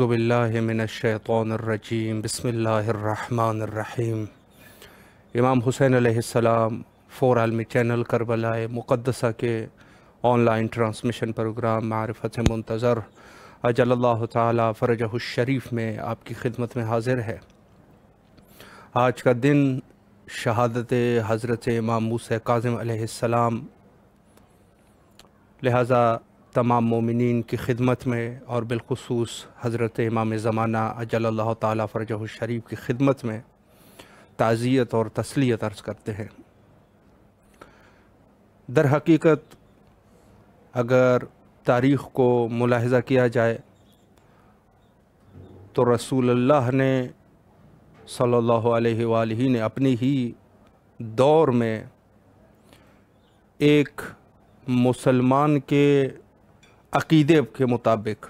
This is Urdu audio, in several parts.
اعوذ باللہ من الشیطان الرجیم بسم اللہ الرحمن الرحیم۔ امام حسین علیہ السلام فور عالمی چینل کربلا مقدسہ کے آن لائن ٹرانسمیشن پروگرام معرفت منتظر اجل اللہ تعالی فرجہ الشریف میں آپ کی خدمت میں حاضر ہے۔ آج کا دن شہادت حضرت امام موسیٰ کاظم علیہ السلام، لہٰذا تمام مومنین کی خدمت میں اور بالخصوص حضرت امام زمانہ اجل اللہ تعالیٰ فرجہ الشریف کی خدمت میں تعزیت اور تسلیت عرض کرتے ہیں۔ در حقیقت اگر تاریخ کو ملاحظہ کیا جائے تو رسول اللہ نے صلی اللہ علیہ وآلہ نے اپنی ہی دور میں ایک مسلمان کے عقیدے کے مطابق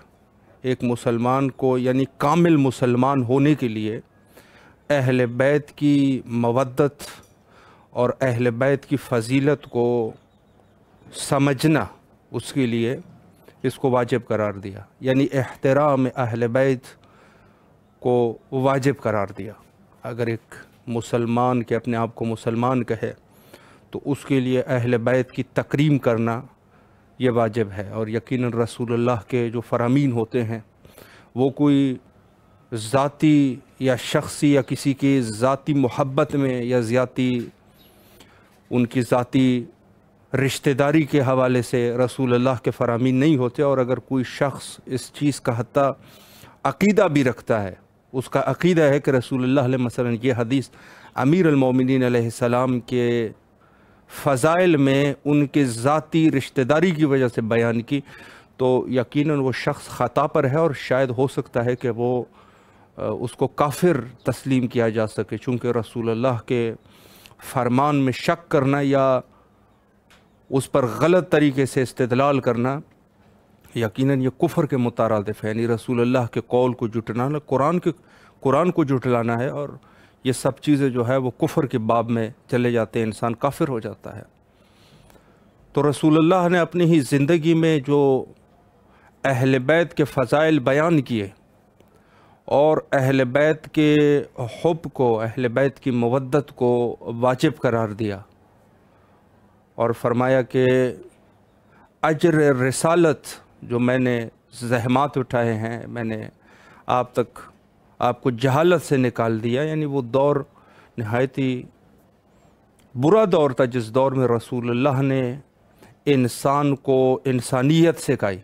ایک مسلمان کو یعنی کامل مسلمان ہونے کے لیے اہل بیت کی مودت اور اہل بیت کی فضیلت کو سمجھنا، اس کے لیے اس کو واجب قرار دیا، یعنی احترام اہل بیت کو واجب قرار دیا۔ اگر ایک مسلمان کے اپنے آپ کو مسلمان کہے تو اس کے لیے اہل بیت کی تکریم کرنا یہ واجب ہے، اور یقیناً رسول اللہ کے جو فرامین ہوتے ہیں وہ کوئی ذاتی یا شخصی یا کسی کی ذاتی محبت میں یا ان کی ذاتی رشتہ داری کے حوالے سے رسول اللہ کے فرامین نہیں ہوتے۔ اور اگر کوئی شخص اس چیز کا حتیٰ عقیدہ بھی رکھتا ہے، اس کا عقیدہ ہے کہ رسول اللہ علیہ مثلا یہ حدیث امیر المومنین علیہ السلام کے فضائل میں ان کے ذاتی رشتہ داری کی وجہ سے بیان کی، تو یقیناً وہ شخص خطا پر ہے، اور شاید ہو سکتا ہے کہ وہ اس کو کافر تسلیم کیا جا سکے، چونکہ رسول اللہ کے فرمان میں شک کرنا یا اس پر غلط طریقے سے استدلال کرنا یقیناً یہ کفر کے مترادف ہے، یعنی رسول اللہ کے قول کو جھٹلانا، قرآن کو جھٹلانا ہے، اور یہ سب چیزیں جو ہے وہ کفر کے باب میں چلے جاتے ہیں، انسان کافر ہو جاتا ہے۔ تو رسول اللہ نے اپنی ہی زندگی میں جو اہل بیت کے فضائل بیان کیے اور اہل بیت کے حب کو، اہل بیت کی مودت کو واجب قرار دیا، اور فرمایا کہ اجر رسالت جو میں نے زحمات اٹھائے ہیں، میں نے آپ کو جہالت سے نکال دیا، یعنی وہ دور نہایت ہی برا دور تھا جس دور میں رسول اللہ نے انسان کو انسانیت سکھائی،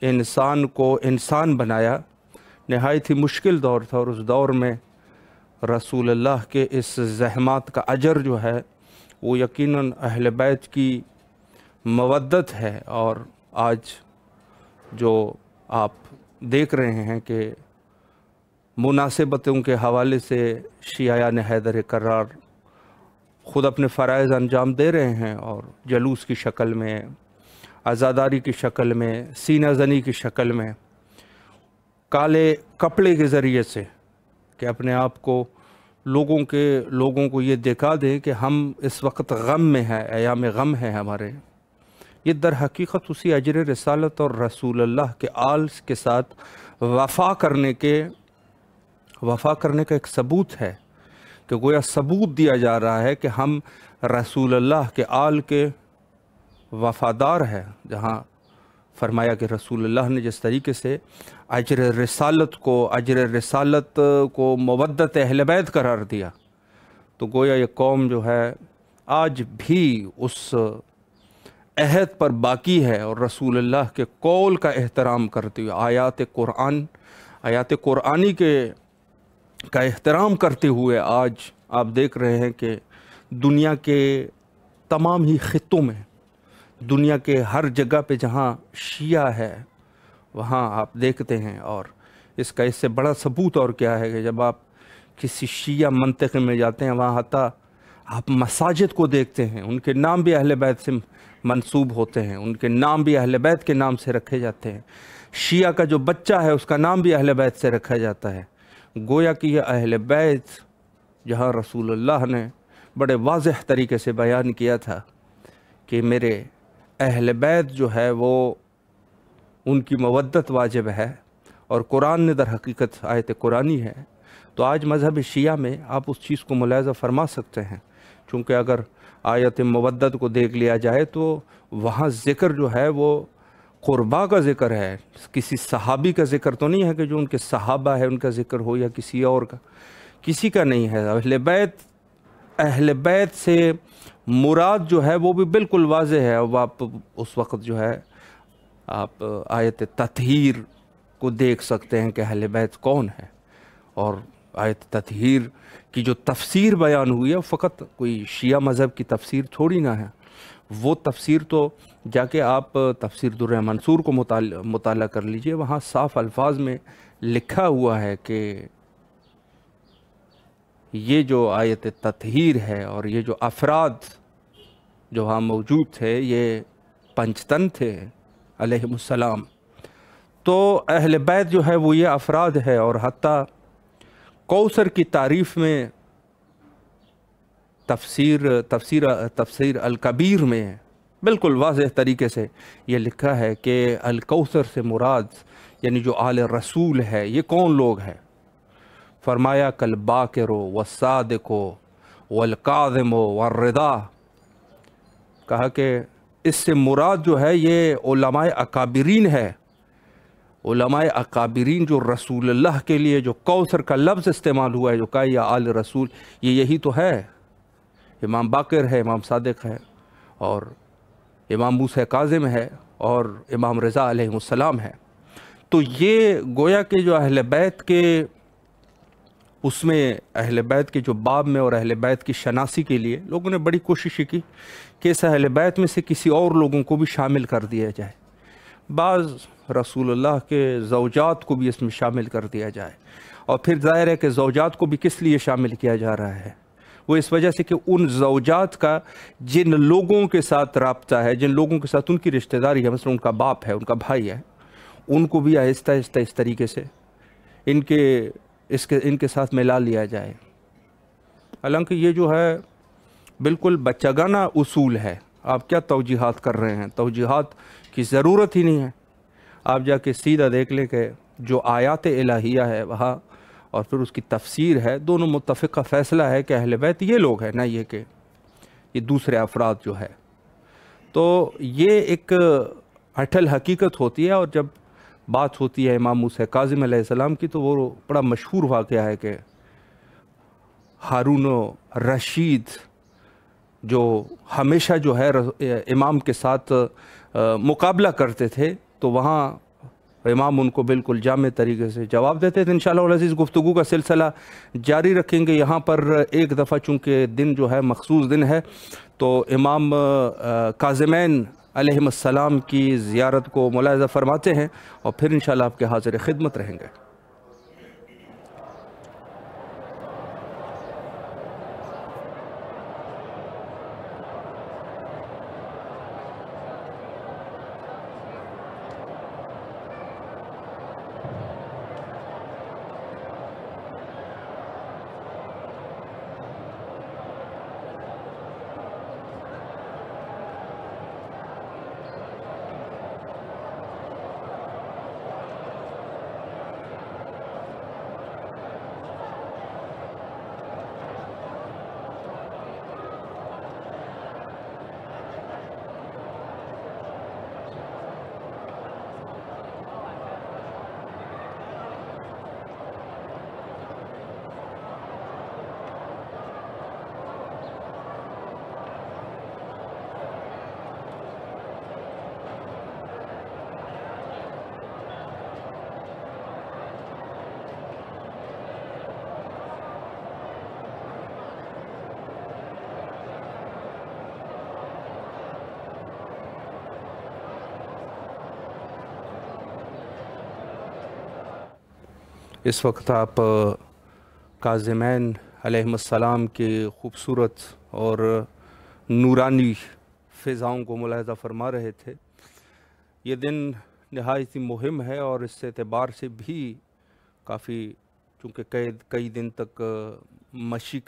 انسان کو انسان بنایا، نہایت ہی مشکل دور تھا، اور اس دور میں رسول اللہ کے اس زحمات کا اجر جو ہے وہ یقیناً اہل بیت کی مودت ہے۔ اور آج جو آپ دیکھ رہے ہیں کہ مناسبتوں کے حوالے سے شیعیان حیدر کرار خود اپنے فرائض انجام دے رہے ہیں، اور جلوس کی شکل میں، عزاداری کی شکل میں، سینہ زنی کی شکل میں، کالے کپڑے کے ذریعے سے کہ اپنے آپ کو لوگوں کو یہ دکھا دیں کہ ہم اس وقت غم میں ہیں، ایام غم ہے ہمارے۔ یہ در حقیقت اسی اجر رسالت اور رسول اللہ کے آل کے ساتھ وفا کرنے کا ایک ثبوت ہے، کہ گویا ثبوت دیا جا رہا ہے کہ ہم رسول اللہ کے آل کے وفادار ہیں۔ جہاں فرمایا کہ رسول اللہ نے جس طریقے سے اجر رسالت کو مودت اہل بیت قرار دیا، تو گویا یہ قوم جو ہے آج بھی اس عہد پر باقی ہے، اور رسول اللہ کے قول کا احترام کرتے ہوئے، آیات قرآنی کا احترام کرتے ہوئے آج آپ دیکھ رہے ہیں کہ دنیا کے تمام ہی خطوں میں، دنیا کے ہر جگہ پہ جہاں شیعہ ہے وہاں آپ دیکھتے ہیں، اور اس سے بڑا ثبوت اور کیا ہے کہ جب آپ کسی شیعہ منطقے میں جاتے ہیں وہاں حتیٰ آپ مساجد کو دیکھتے ہیں، ان کے نام بھی اہل بیت سے منسوب ہوتے ہیں، ان کے نام بھی اہل بیت کے نام سے رکھے جاتے ہیں، شیعہ کا جو بچہ ہے اس کا نام بھی اہل بیت سے رکھا جاتا ہے۔ گویا کہ یہ اہل بیت جہاں رسول اللہ نے بڑے واضح طریقے سے بیان کیا تھا کہ میرے اہل بیت جو ہے وہ ان کی مودت واجب ہے، اور قرآن نے در حقیقت آیت قرآنی ہے، تو آج مذہب شیعہ میں آپ اس چیز کو ملاحظہ فرما سکتے ہیں، چونکہ اگر آیت مودت کو دیکھ لیا جائے تو وہاں ذکر جو ہے وہ قربا کا ذکر ہے، کسی صحابی کا ذکر تو نہیں ہے کہ جو ان کے صحابہ ہے ان کا ذکر ہو یا کسی اور کا، کسی کا نہیں ہے۔ اہل بیت سے مراد جو ہے وہ بھی بالکل واضح ہے۔ اب آپ اس وقت جو ہے آپ آیت تطہیر کو دیکھ سکتے ہیں کہ اہل بیت کون ہے، اور آیت تطہیر کی جو تفسیر بیان ہوئی ہے وہ فقط کوئی شیعہ مذہب کی تفسیر تھوڑی نہ ہے، وہ تفسیر تو جا کے آپ تفسیر در منصور کو مطالعہ کر لیجئے، وہاں صاف الفاظ میں لکھا ہوا ہے کہ یہ جو آیت تطہیر ہے اور یہ جو افراد جو وہاں موجود تھے یہ پنجتن تھے علیہم السلام، تو اہل بیت جو ہے وہ یہ افراد ہے، اور حتیٰ کوثر کی تعریف میں تفسیر الکبیر میں بالکل واضح طریقے سے یہ لکھا ہے کہ الکوثر سے مراد یعنی جو آل رسول ہے یہ کون لوگ ہیں؟ فرمایا کل باکر والصادق والکاظم والرضا، کہا کہ اس سے مراد جو ہے یہ علماء اکابرین ہے، علماء اکابرین جو رسول اللہ کے لیے جو کوثر کا لفظ استعمال ہوا ہے، جو کہا یا آل رسول، یہ یہی تو ہے، امام باقر ہے، امام صادق ہے، اور امام موسیٰ کاظم ہے، اور امام رضا علیہ السلام ہے۔ تو یہ گویا کہ جو اہل بیت کے اس میں اہل بیت کے جو باب میں اور اہل بیت کی شناسی کے لیے لوگوں نے بڑی کوشش کی کہ اس اہل بیت میں سے کسی اور لوگوں کو بھی شامل کر دیا جائے، بعض رسول اللہ کے زوجات کو بھی اس میں شامل کر دیا جائے، اور پھر ظاہر ہے کہ زوجات کو بھی کس لیے شامل کیا جا رہا ہے؟ وہ اس وجہ سے کہ ان زوجات کا جن لوگوں کے ساتھ رابطہ ہے، جن لوگوں کے ساتھ ان کی رشتہ داری ہے، مثلا ان کا باپ ہے، ان کا بھائی ہے، ان کو بھی آہستہ آہستہ اس طریقے سے ان کے ساتھ ملا لیا جائے۔ حالانکہ یہ جو ہے بالکل بچگانہ اصول ہے، آپ کیا توجیحات کر رہے ہیں؟ توجیحات کی ضرورت ہی نہیں ہے، آپ جا کے سیدھا دیکھ لیں کہ جو آیات الہیہ ہے وہاں اور پھر اس کی تفسیر ہے، دونوں متفقہ فیصلہ ہے کہ اہل بیت یہ لوگ ہیں، نہ یہ کہ یہ دوسرے افراد جو ہے۔ تو یہ ایک اٹل حقیقت ہوتی ہے، اور جب بات ہوتی ہے امام موسیٰ کاظم علیہ السلام کی تو وہ بڑا مشہور واقعہ ہے کہ ہارون رشید جو ہمیشہ جو ہے امام کے ساتھ مقابلہ کرتے تھے، تو وہاں امام ان کو بالکل جامع طریقے سے جواب دیتے تھے۔ انشاءاللہ العزیز گفتگو کا سلسلہ جاری رکھیں گے۔ یہاں پر ایک دفعہ چونکہ دن جو ہے مخصوص دن ہے، تو امام کاظمین علیہم السلام کی زیارت کو ملاحظہ فرماتے ہیں، اور پھر انشاءاللہ آپ کے حاضر خدمت رہیں گے۔ اس وقت آپ کاظمین علیہم السلام کی خوبصورت اور نورانی فضاؤں کو ملاحظہ فرما رہے تھے۔ یہ دن نہایت ہی مہم ہے، اور اس اعتبار سے بھی کافی، چونکہ کئی دن تک مشی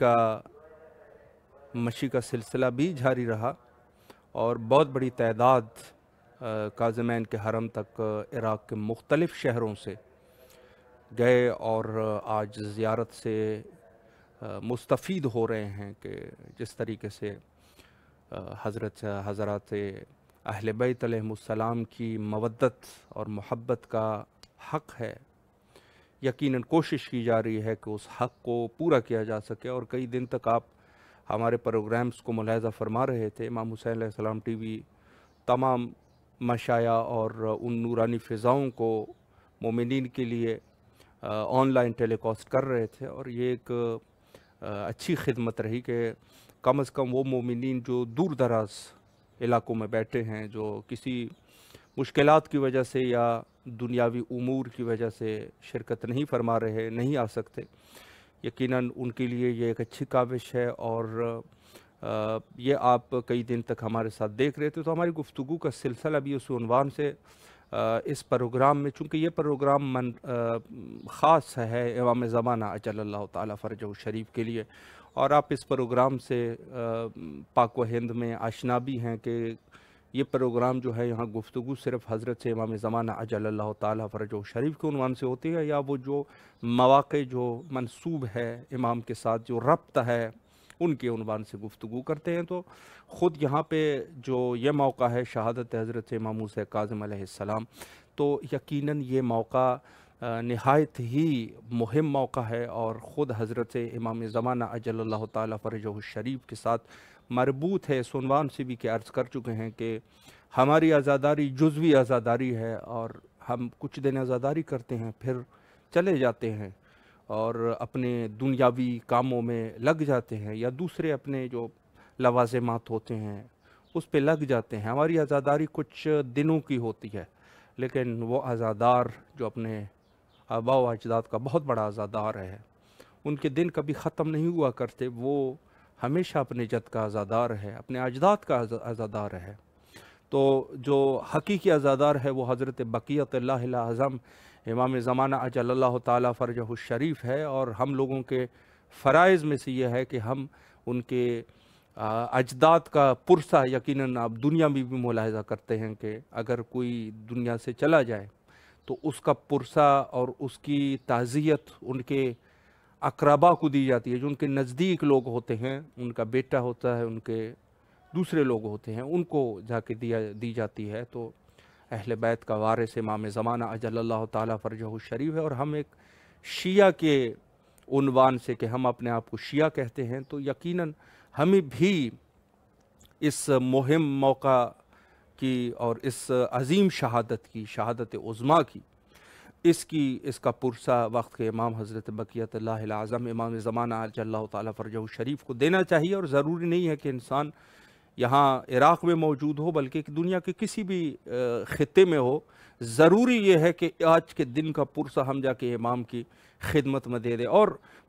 کا سلسلہ بھی جاری رہا، اور بہت بڑی تعداد کاظمین کے حرم تک عراق کے مختلف شہروں سے گئے اور آج زیارت سے مستفید ہو رہے ہیں کہ جس طریقے سے حضرات اہل بیت علیہم السلام کی مودت اور محبت کا حق ہے، یقیناً کوشش کی جا رہی ہے کہ اس حق کو پورا کیا جا سکے۔ اور کئی دن تک آپ ہمارے پروگرامز کو ملاحظہ فرما رہے تھے، امام حسین علیہ السلام ٹی وی تمام مشائع اور ان نورانی فضاؤں کو مومنین کے لیے آن لائن ٹیلی کاسٹ کر رہے تھے، اور یہ ایک اچھی خدمت رہی کہ کم از کم وہ مومنین جو دور دراز علاقوں میں بیٹھے ہیں، جو کسی مشکلات کی وجہ سے یا دنیاوی امور کی وجہ سے شرکت نہیں فرما رہے، نہیں آ سکتے، یقیناً ان کے لیے یہ ایک اچھی کاوش ہے۔ اور یہ آپ کئی دن تک ہمارے ساتھ دیکھ رہے تھے، تو ہماری گفتگو کا سلسلہ بھی اس عنوان سے اس پروگرام میں، چونکہ یہ پروگرام خاص ہے امام زمانہ اجل اللہ تعالیٰ فرجہ شریف کے لیے، اور آپ اس پروگرام سے پاک و ہند میں آشنا بھی ہیں کہ یہ پروگرام جو ہے یہاں گفتگو صرف حضرت سے امام زمانہ اجل اللہ تعالیٰ فرجہ شریف کے عنوان سے ہوتی ہے، یا وہ جو مواقع جو منسوب ہے امام کے ساتھ جو ربط ہے ان کے عنوان سے گفتگو کرتے ہیں۔ تو خود یہاں پہ جو یہ موقع ہے شہادت حضرت امام موسیٰ کاظم علیہ السلام، تو یقیناً یہ موقع نہایت ہی مہم موقع ہے، اور خود حضرت امام زمانہ اجل اللہ تعالیٰ فرجہ الشریف کے ساتھ مربوط ہے۔ اس عنوان سے بھی کہ عرض کر چکے ہیں کہ ہماری عزاداری جزوی عزاداری ہے، اور ہم کچھ دن عزاداری کرتے ہیں پھر چلے جاتے ہیں اور اپنے دنیاوی کاموں میں لگ جاتے ہیں، یا دوسرے اپنے جو لوازمات ہوتے ہیں اس پہ لگ جاتے ہیں۔ ہماری عزاداری کچھ دنوں کی ہوتی ہے، لیکن وہ عزادار جو اپنے آباء و اجداد کا بہت بڑا عزادار ہے، ان کے دن کبھی ختم نہیں ہوا کرتے، وہ ہمیشہ اپنے جد کا عزادار ہے، اپنے اجداد کا عزادار ہے۔ تو جو حقیقی عزادار ہے وہ حضرت بقیت اللہ الاعظم امام زمانہ اجل اللہ تعالیٰ فرجہ الشریف ہے، اور ہم لوگوں کے فرائض میں سے یہ ہے کہ ہم ان کے اجداد کا پرسہ، یقیناً آپ دنیا میں بھی ملاحظہ کرتے ہیں کہ اگر کوئی دنیا سے چلا جائے تو اس کا پرسہ اور اس کی تعزیت ان کے اقربا کو دی جاتی ہے، جو ان کے نزدیک لوگ ہوتے ہیں، ان کا بیٹا ہوتا ہے، ان کے دوسرے لوگ ہوتے ہیں، ان کو جا کے دی جاتی ہے۔ تو اہل بیت کا وارث امام زمانہ اجل اللہ تعالیٰ فرجہ الشریف ہے، اور ہم ایک شیعہ کے عنوان سے کہ ہم اپنے آپ کو شیعہ کہتے ہیں، تو یقیناً ہمیں بھی اس مہم موقع کی اور اس عظیم شہادت کی، شہادت عظمیٰ کی، اس کا پرسہ وقت کے امام حضرت بقیت اللہ الاعظم امام زمانہ اجل اللہ تعالیٰ فرجہ الشریف کو دینا چاہیے۔ اور ضروری نہیں ہے کہ انسان یہاں عراق میں موجود ہو، بلکہ دنیا کے کسی بھی خطے میں ہو، ضروری یہ ہے کہ آج کے دن کا پرسہ ہم جا کے امام کی خدمت میں دے دیں۔ اور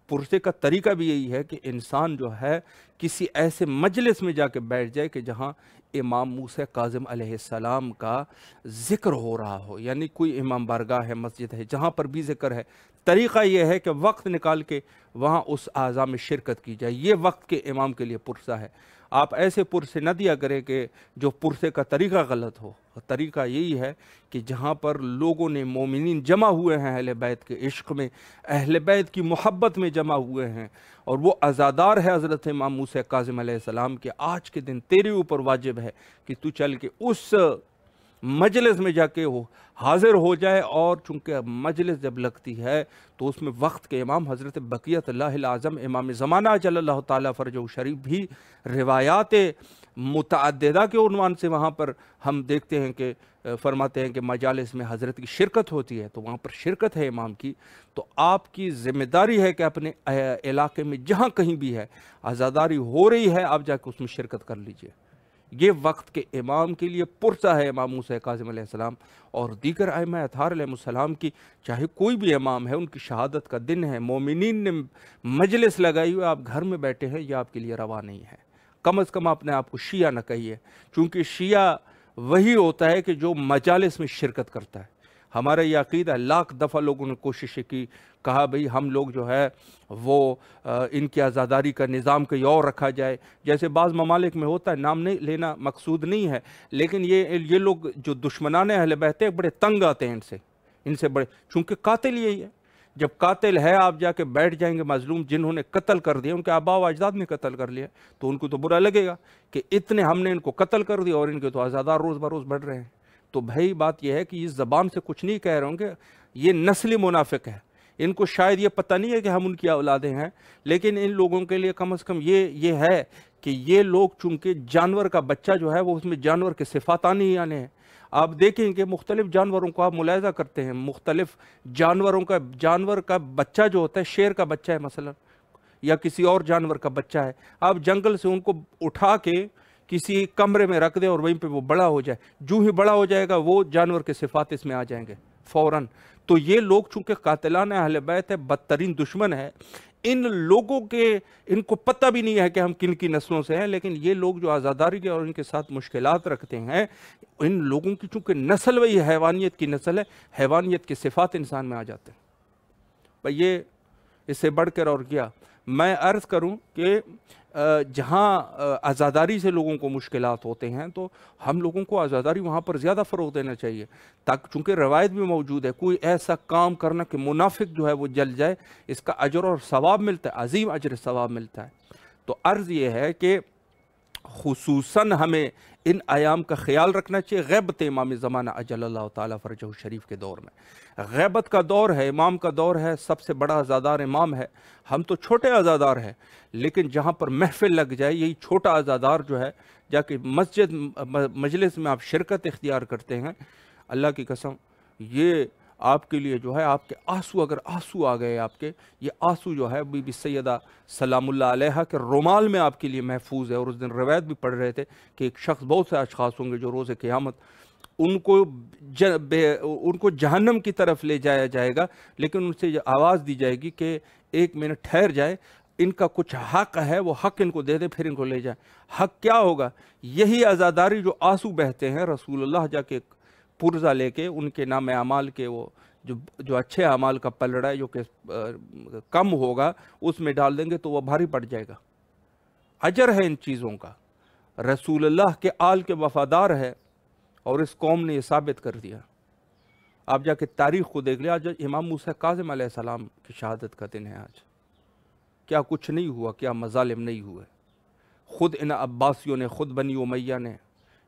پرسے کا طریقہ بھی یہی ہے کہ انسان جو ہے کسی ایسے مجلس میں جا کے بیٹھ جائے کہ جہاں امام موسیٰ کاظم علیہ السلام کا ذکر ہو رہا ہو، یعنی کوئی امام بارگاہ ہے، مسجد ہے، جہاں پر بھی ذکر ہے، طریقہ یہ ہے کہ وقت نکال کے وہاں اس اعزاء میں شرکت کی جائے۔ یہ وقت کے امام کے لیے پرسہ ہے۔ آپ ایسے پرسے نہ دیا کریں کہ جو پرسے کا طریقہ غلط ہو۔ طریقہ یہی ہے کہ جہاں پر لوگوں نے مومنین جمع ہوئے ہیں اہل بیت کے عشق میں، اہل بیت کی محبت میں جمع ہوئے ہیں، اور وہ عزادار ہے حضرت امام موسیٰ کاظم علیہ السلام کے، آج کے دن تیرے اوپر واجب ہے کہ تو چل کے اس مجلس میں جا کے حاضر ہو جائے۔ اور چونکہ مجلس جب لگتی ہے تو اس میں وقت کے امام حضرت بقیت اللہ الاعظم امام زمانہ اجل اللہ تعالیٰ فرجہ الشریف بھی روایات متعددہ کے عنوان سے وہاں پر ہم دیکھتے ہیں کہ فرماتے ہیں کہ مجالس میں حضرت کی شرکت ہوتی ہے، تو وہاں پر شرکت ہے امام کی۔ تو آپ کی ذمہ داری ہے کہ اپنے علاقے میں جہاں کہیں بھی ہے عزاداری ہو رہی ہے، آپ جا کے اس میں شرکت کر لیجئے۔ یہ وقت کے امام کے لیے پرسہ ہے امام موسیٰ کاظم علیہ السلام اور دیگر ائمہ اطہار علیہ السلام کی، چاہے کوئی بھی امام ہے، ان کی شہادت کا دن ہے، مومنین نے مجلس لگائی ہوئی، آپ گھر میں بیٹھے ہیں، یہ آپ کے لیے روا نہیں ہے۔ کم از کم اپنے آپ کو شیعہ نہ کہیے، چونکہ شیعہ وہی ہوتا ہے کہ جو مجالس میں شرکت کرتا ہے۔ ہمارا یہ عقیدہ، لاکھ دفعہ لوگوں نے کوشش کی، کہا بھئی ہم لوگ جو ہے وہ ان کی عزاداری کا نظام کہیں اور رکھا جائے، جیسے بعض ممالک میں ہوتا ہے، نام نہیں لینا مقصود نہیں ہے، لیکن یہ لوگ جو دشمنان اہل بیت ہیں بڑے تنگ آتے ہیں ان سے بڑے، چونکہ قاتل یہی ہے۔ جب قاتل ہے آپ جا کے بیٹھ جائیں گے مظلوم جنہوں نے قتل کر دیا، ان کے آباء و اجداد نے قتل کر لیا، تو ان کو تو برا لگے گا کہ اتنے ہم نے ان کو قتل کر دیا اور ان کے تو عزادار روز بروز بڑھ رہے ہیں۔ تو بھائی بات یہ ہے کہ اس زبان سے کچھ نہیں کہہ رہے ہوں کہ یہ نسلی منافق ہے، ان کو شاید یہ پتہ نہیں ہے کہ ہم ان کی اولادیں ہیں، لیکن ان لوگوں کے لیے کم از کم یہ ہے کہ یہ لوگ چونکہ جانور کا بچہ جو ہے وہ اس میں جانور کے صفات آنے ہی آنے ہیں۔ آپ دیکھیں کہ مختلف جانوروں کو آپ ملاحظہ کرتے ہیں، مختلف جانور کا بچہ جو ہوتا ہے، شیر کا بچہ ہے مثلا یا کسی اور جانور کا بچہ ہے، آپ جنگل سے ان کو اٹھا کے کسی کمرے میں رکھ دیں اور وہیں پہ وہ بڑا ہو جائے، جو ہی بڑا ہو جائے گا وہ جانور کے صفات اس میں آ جائیں گے فوراً۔ تو یہ لوگ چونکہ قاتلان اہل بیت ہے، بدترین دشمن ہے، ان لوگوں کے ان کو پتہ بھی نہیں ہے کہ ہم کن کی نسلوں سے ہیں، لیکن یہ لوگ جو عزاداری کے اور ان کے ساتھ مشکلات رکھتے ہیں، ان لوگوں کی چونکہ نسل وہی حیوانیت کی نسل ہے، حیوانیت کے صفات انسان میں آ جاتے ہیں۔ بھئی یہ اس سے بڑھ کر اور کیا میں عرض کروں کہ جہاں عزاداری سے لوگوں کو مشکلات ہوتے ہیں تو ہم لوگوں کو عزاداری وہاں پر زیادہ فروغ دینا چاہیے، تاکہ چونکہ روایت بھی موجود ہے کوئی ایسا کام کرنا کہ منافق جو ہے وہ جل جائے، اس کا اجر اور ثواب ملتا ہے، عظیم اجر ثواب ملتا ہے۔ تو عرض یہ ہے کہ خصوصاً ہمیں ان ایام کا خیال رکھنا چاہیے غیبت امام زمانہ اجل اللہ تعالیٰ فرجہ شریف کے دور میں۔ غیبت کا دور ہے، امام کا دور ہے، سب سے بڑا عزادار امام ہے، ہم تو چھوٹے عزادار ہیں، لیکن جہاں پر محفل لگ جائے یہی چھوٹا عزادار جو ہے جا کے مجلس میں آپ شرکت اختیار کرتے ہیں، اللہ کی قسم یہ آپ کے لیے جو ہے آپ کے آنسو، اگر آنسو آ گئے آپ کے، یہ آنسو جو ہے بی بی سیدہ سلام اللہ علیہا کے رومال میں آپ کے لیے محفوظ ہے۔ اور اس دن روایت بھی پڑھ رہے تھے کہ ایک شخص، بہت سے اشخاص ہوں گے جو روز قیامت ان کو جہنم کی طرف لے جایا جائے گا، لیکن ان سے یہ آواز دی جائے گی کہ ایک منٹ ٹھہر جائے، ان کا کچھ حق ہے وہ حق ان کو دے دے پھر ان کو لے جائیں۔ حق کیا ہوگا؟ یہی عزاداری جو آنسو بہتے ہیں، رسول اللہ جا کے پرزہ لے کے ان کے نام اعمال کے وہ جو اچھے اعمال کا پلڑا ہے جو کہ کم ہوگا اس میں ڈال دیں گے تو وہ بھاری پڑ جائے گا۔ اجر ہے ان چیزوں کا، رسول اللہ کے آل کے وفادار ہے اور اس قوم نے یہ ثابت کر دیا۔ آپ جا کے تاریخ کو دیکھ لیں، آج امام موسیٰ کاظم علیہ السلام کی شہادت کا دن ہے، آج کیا کچھ نہیں ہوا، کیا مظالم نہیں ہوئے، خود ان عباسیوں نے، خود بنی امیہ نے،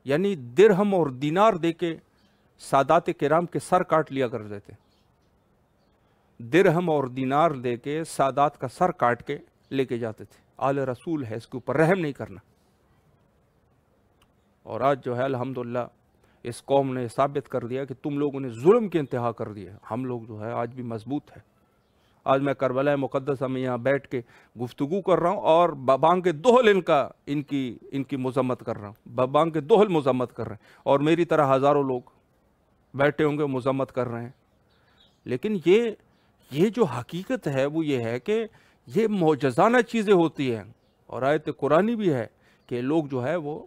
یعنی درہم اور دینار دے کے سادات کرام کے سر کاٹ لیا کر دیتے، درہم اور دینار دے کے سادات کا سر کاٹ کے لے کے جاتے تھے۔ آل رسول ہے، اس کے اوپر رحم نہیں کرنا۔ اور آج جو ہے الحمدللہ اس قوم نے ثابت کر دیا کہ تم لوگوں نے ظلم کی انتہا کر دی ہے، ہم لوگ جو ہے آج بھی مضبوط ہے۔ آج میں کربلا مقدسہ میں یہاں بیٹھ کے گفتگو کر رہا ہوں اور بابانگ کے دوہل ان کی مذمت کر رہا ہوں، بابانگ کے دوہل مذمت کر رہے ہیں، اور میری طرح ہزاروں لوگ بیٹھے ہوں گے مذمت کر رہے ہیں۔ لیکن یہ جو حقیقت ہے وہ یہ ہے کہ یہ معجزانہ چیزیں ہوتی ہیں، اور آیت قرآنی بھی ہے کہ لوگ جو ہے وہ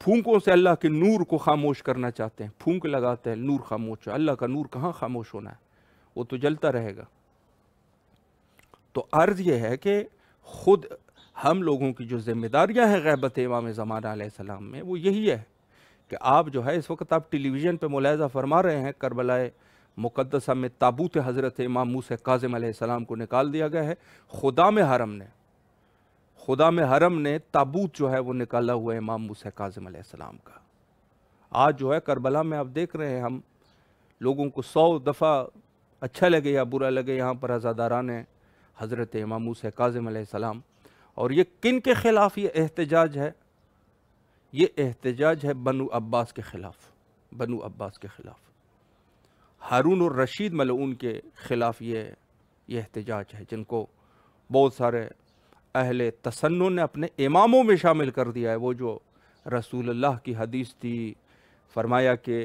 پھونکوں سے اللہ کے نور کو خاموش کرنا چاہتے ہیں، پھونک لگاتے ہیں نور خاموش ہے، اللہ کا نور کہاں خاموش ہونا ہے، وہ تو جلتا رہے گا۔ تو عرض یہ ہے کہ خود ہم لوگوں کی جو ذمہ داریاں ہیں غیبت امام زمانہ علیہ السلام میں وہ یہی ہے کہ آپ جو ہے اس وقت آپ ٹیلی ویژن پہ ملاحظہ فرما رہے ہیں کربلا مقدسہ میں تابوت حضرت امام موسیٰ کاظم علیہ السلام کو نکال دیا گیا ہے۔ خدا میں حرم نے تابوت جو ہے وہ نکالا ہوا ہے امام موسیٰ کاظم علیہ السلام کا۔ آج جو ہے کربلا میں آپ دیکھ رہے ہیں، ہم لوگوں کو 100 دفعہ اچھا لگے یا برا لگے، یہاں پر عزاداران ہیں حضرت امام موسیٰ کاظم علیہ السلام، اور یہ کن کے خلاف یہ احتجاج ہے؟ یہ احتجاج ہے بنو عباس کے خلاف، ہارون الرشید ملعون کے خلاف یہ احتجاج ہے، جن کو بہت سارے اہل تسنن نے اپنے اماموں میں شامل کر دیا ہے۔ وہ جو رسول اللہ کی حدیث تھی، فرمایا کہ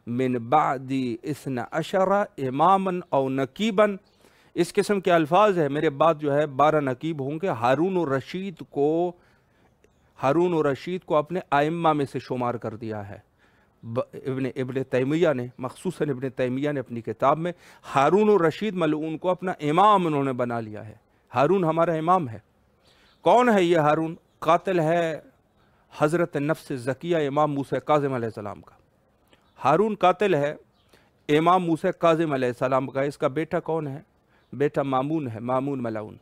من بعدی 12 اماما او نقیبا، اس قسم کے الفاظ ہے، میرے بعد جو ہے 12 نقیب ہوں گے۔ ہارون الرشید کو اپنے ائمہ میں سے شمار کر دیا ہے ابن تیمیہ نے، مخصوصاً ابن تیمیہ نے اپنی کتاب میں ہارون الرشید ملعون کو اپنا امام انہوں نے بنا لیا ہے۔ ہارون ہمارا امام ہے۔ کون ہے یہ ہارون؟ قاتل ہے حضرت نفس زکیہ امام موسیٰ کاظم علیہ السلام کا۔ ہارون قاتل ہے امام موسیٰ کاظم علیہ السلام کا۔ اس کا بیٹا کون ہے؟ بیٹا مامون ہے، مامون ملعون۔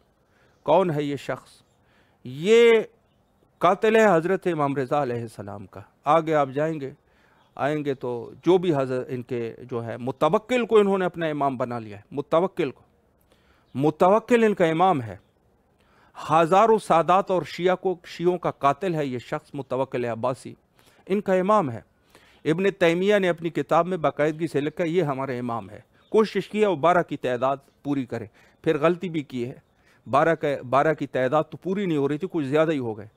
کون ہے یہ شخص؟ یہ قاتل ہے حضرت امام رضا علیہ السلام کا۔ آگے آپ آئیں گے تو جو بھی حضرت ان کے جو ہے متوکل کو انہوں نے اپنا امام بنا لیا ہے، متوکل ان کا امام ہے، ہزاروں سادات اور شیعوں کا قاتل ہے یہ شخص، متوکل عباسی ان کا امام ہے۔ ابن تیمیہ نے اپنی کتاب میں باقاعدگی سے لکھا یہ ہمارے امام ہے۔ کوشش کی ہے وہ 12 کی تعداد پوری کرے، پھر غلطی بھی کی ہے، 12 کی تعداد تو پوری نہیں ہو رہی تھی، کچھ زیادہ ہی ہو گئے۔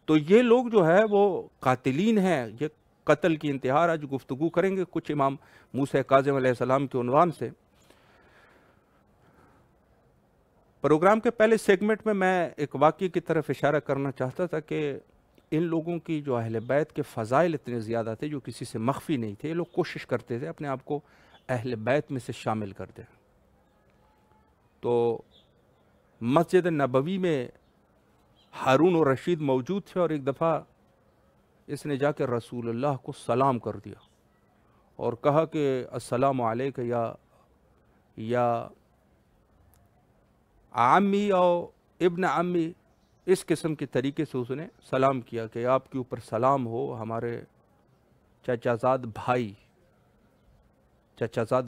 تو یہ لوگ جو ہے وہ قاتلین ہیں، یہ قتل کی انتہا۔ آج گفتگو کریں گے کچھ امام موسیٰ کاظم علیہ السلام کے عنوان سے۔ پروگرام کے پہلے سیگمنٹ میں ایک واقعے کی طرف اشارہ کرنا چاہتا تھا کہ ان لوگوں کی جو اہل بیت کے فضائل اتنے زیادہ تھے جو کسی سے مخفی نہیں تھے۔ یہ لوگ کوشش کرتے تھے اپنے آپ کو اہل بیت میں سے شامل کر دیں۔ تو مسجد نبوی میں ہارون الرشید موجود تھے اور ایک دفعہ اس نے جا کے رسول اللہ کو سلام کر دیا اور کہا کہ السلام علیک یا عمی او ابن عمی، اس قسم کے طریقے سے اس نے سلام کیا کہ آپ کے اوپر سلام ہو ہمارے چچا زاد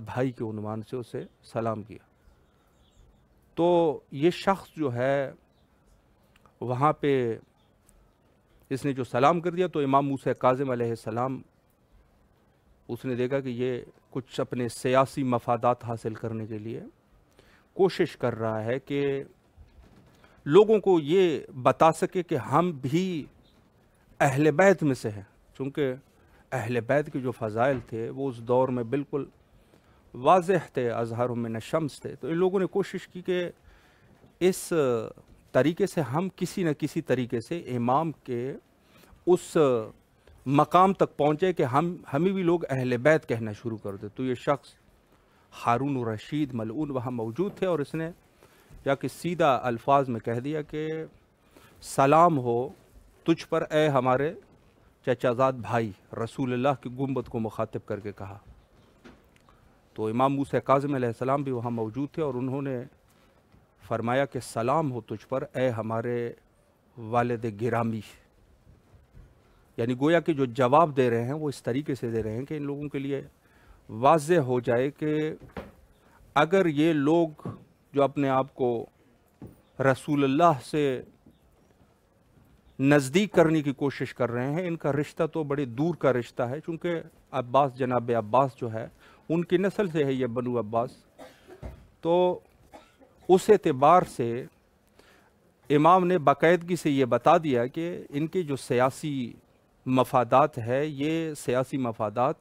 بھائی کے عنوان سے اسے سلام کیا۔ تو یہ شخص جو ہے وہاں پہ اس نے جو سلام کر دیا تو امام موسیٰ کاظم علیہ السلام اس نے دیکھا کہ یہ کچھ اپنے سیاسی مفادات حاصل کرنے کے لیے کوشش کر رہا ہے کہ لوگوں کو یہ بتا سکے کہ ہم بھی اہل بیت میں سے ہیں، چونکہ اہل بیت کے جو فضائل تھے وہ اس دور میں بالکل واضح تھے، اظہر من الشمس تھے۔ تو ان لوگوں نے کوشش کی کہ اس طریقے سے ہم کسی نہ کسی طریقے سے امام کے اس مقام تک پہنچے کہ ہمیں بھی لوگ اہل بیت کہنا شروع کر دے۔ تو یہ شخص ہارون الرشید ملعون وہاں موجود تھے اور اس نے یا کہ سیدھا الفاظ میں کہہ دیا کہ سلام ہو تجھ پر اے ہمارے چچا زاد بھائی، رسول اللہ کی گنبد کو مخاطب کر کے کہا۔ تو امام موسیٰ کاظم علیہ السلام بھی وہاں موجود تھے اور انہوں نے فرمایا کہ سلام ہو تجھ پر اے ہمارے والد گرامی، یعنی گویا کہ جو جواب دے رہے ہیں وہ اس طریقے سے دے رہے ہیں کہ ان لوگوں کے لیے واضح ہو جائے کہ اگر یہ لوگ جو اپنے آپ کو رسول اللہ سے نزدیک کرنے کی کوشش کر رہے ہیں، ان کا رشتہ تو بڑے دور کا رشتہ ہے، چونکہ عباس، جناب عباس جو ہے ان کی نسل سے ہے یہ بنو عباس۔ تو اس اعتبار سے امام نے باقاعدگی سے یہ بتا دیا کہ ان کے جو سیاسی مفادات ہے، یہ سیاسی مفادات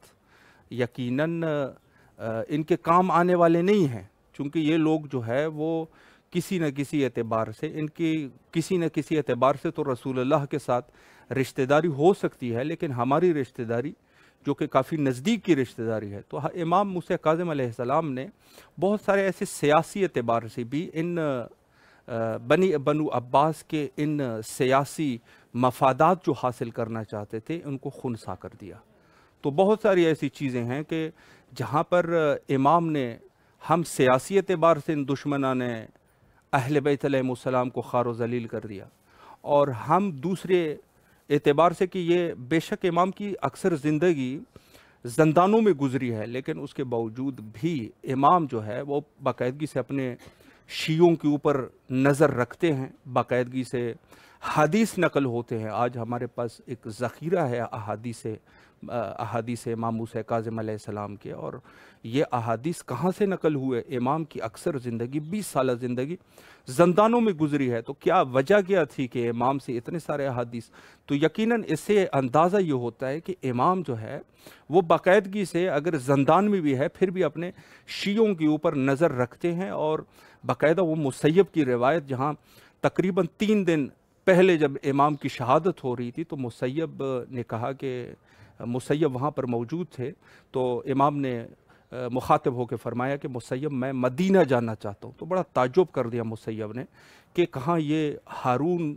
یقیناً ان کے کام آنے والے نہیں ہیں، چونکہ یہ لوگ جو ہے وہ کسی نہ کسی اعتبار سے کسی نہ کسی اعتبار سے تو رسول اللہ کے ساتھ رشتہ داری ہو سکتی ہے، لیکن ہماری رشتہ داری جو کہ کافی نزدیک کی رشتہ داری ہے۔ تو امام موسیٰ کاظم علیہ السلام نے بہت سارے ایسے سیاسی اعتبار سے بھی ان بنو عباس کے ان سیاسی مفادات جو حاصل کرنا چاہتے تھے ان کو خنثی کر دیا۔ تو بہت ساری ایسی چیزیں ہیں کہ جہاں پر امام نے ہم سیاسی اعتبار سے ان دشمنان اہل بیت علیہ السلام کو خوار و ذلیل کر دیا، اور ہم دوسرے اعتبار سے کہ یہ بے شک امام کی اکثر زندگی زندانوں میں گزری ہے، لیکن اس کے باوجود بھی امام جو ہے وہ باقاعدگی سے اپنے شیعوں کے اوپر نظر رکھتے ہیں، باقاعدگی سے حدیث نقل ہوتے ہیں۔ آج ہمارے پاس ایک ذخیرہ ہے احادیث امام موسیٰ کاظم علیہ السلام کے، اور یہ احادیث کہاں سے نقل ہوئے؟ امام کی اکثر زندگی 20 سالہ زندگی زندانوں میں گزری ہے۔ تو کیا وجہ کیا تھی کہ امام سے اتنے سارے احادیث؟ تو یقیناً اس سے اندازہ یہ ہوتا ہے کہ امام جو ہے وہ باقاعدگی سے اگر زندان میں بھی ہے پھر بھی اپنے شیعوں کے اوپر نظر رکھتے ہیں، اور باقاعدہ وہ مسیب کی روایت جہاں تقریباً 3 دن پہلے جب امام کی شہادت ہو رہی تھی تو مسیب نے کہا کہ مسیب وہاں پر موجود تھے، تو امام نے مخاطب ہو کے فرمایا کہ مسیب میں مدینہ جانا چاہتا ہوں۔ تو بڑا تعجب کر دیا مسیب نے کہ کہاں یہ ہارون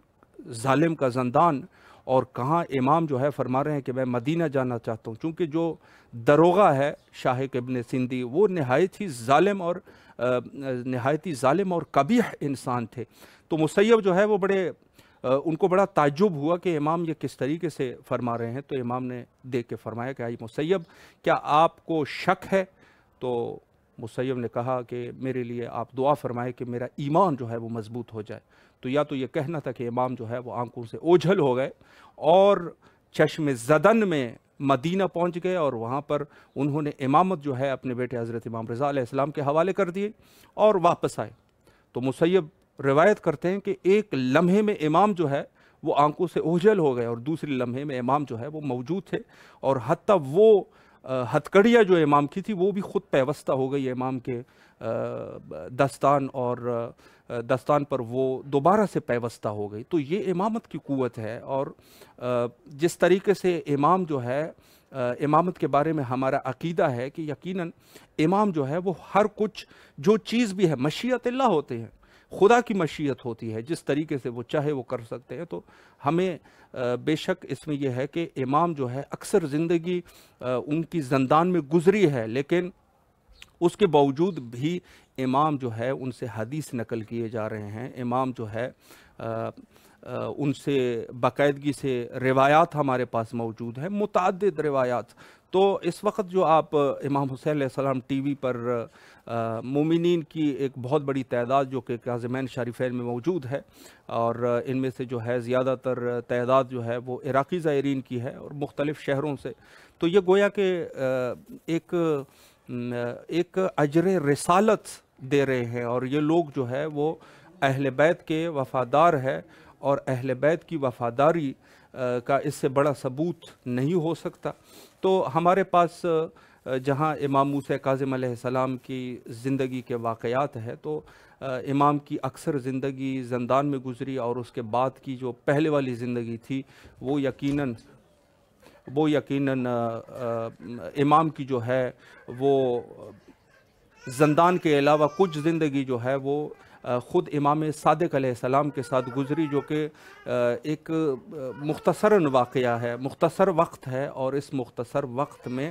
ظالم کا زندان اور کہاں امام جو ہے فرما رہے ہیں کہ میں مدینہ جانا چاہتا ہوں، چونکہ جو دروغہ ہے شاہق ابن سندھی وہ نہایت ہی ظالم اور نہایت ہی ظالم اور قبیح انسان تھے۔ تو مسیب جو ہے وہ ان کو بڑا تعجب ہوا کہ امام یہ کس طریقے سے فرما رہے ہیں، تو امام نے دیکھ کے فرمایا کہ آئی مسیب کیا آپ کو شک ہے؟ تو مسیب نے کہا کہ میرے لیے آپ دعا فرمائے کہ میرا ایمان جو ہے وہ مضبوط ہو جائے۔ تو یا تو یہ کہنا تھا کہ امام جو ہے وہ آنکھوں سے اوجھل ہو گئے اور چشم زدن میں مدینہ پہنچ گئے، اور وہاں پر انہوں نے امامت جو ہے اپنے بیٹے حضرت امام رضا علیہ السلام کے حوالے کر دیے اور واپس آئے۔ تو مسیب روایت کرتے ہیں کہ ایک لمحے میں امام جو ہے وہ آنکھوں سے اوجھل ہو گئے، اور دوسری لمحے میں امام جو ہے وہ موجود تھے، اور حتیٰ وہ ہتھکڑیاں جو امام کی تھی وہ بھی خود پیوستہ ہو گئی امام کے دستان، اور دستان پر وہ دوبارہ سے پیوستہ ہو گئی۔ تو یہ امامت کی قوت ہے، اور جس طریقے سے امام جو ہے امامت کے بارے میں ہمارا عقیدہ ہے کہ یقیناً امام جو ہے وہ ہر کچھ جو چیز بھی ہے مشیت اللہ ہوتے ہیں، خدا کی مشیت ہوتی ہے، جس طریقے سے وہ چاہے وہ کر سکتے ہیں۔ تو ہمیں بے شک اس میں یہ ہے کہ امام جو ہے اکثر زندگی ان کی زندان میں گزری ہے، لیکن اس کے باوجود بھی امام جو ہے ان سے حدیث نقل کیے جا رہے ہیں، امام جو ہے ان سے باقاعدگی سے روایات ہمارے پاس موجود ہیں، متعدد روایات۔ تو اس وقت جو آپ امام حسین علیہ السلام ٹی وی پر مومنین کی ایک بہت بڑی تعداد جو کہ کاظمین شریفین میں موجود ہے، اور ان میں سے جو ہے زیادہ تر تعداد جو ہے وہ عراقی زائرین کی ہے اور مختلف شہروں سے، تو یہ گویا کہ ایک اجر رسالت دے رہے ہیں، اور یہ لوگ جو ہے وہ اہل بیت کے وفادار ہے، اور اہل بیت کی وفاداری کا اس سے بڑا ثبوت نہیں ہو سکتا۔ تو ہمارے پاس جہاں امام موسیٰ کاظم علیہ السلام کی زندگی کے واقعات ہے، تو امام کی اکثر زندگی زندان میں گزری، اور اس کے بعد کی جو پہلے والی زندگی تھی وہ یقیناً امام کی جو ہے وہ زندان کے علاوہ کچھ زندگی جو ہے وہ خود امام صادق علیہ السلام کے ساتھ گزری، جو کہ ایک مختصراً واقعہ ہے، مختصر وقت ہے، اور اس مختصر وقت میں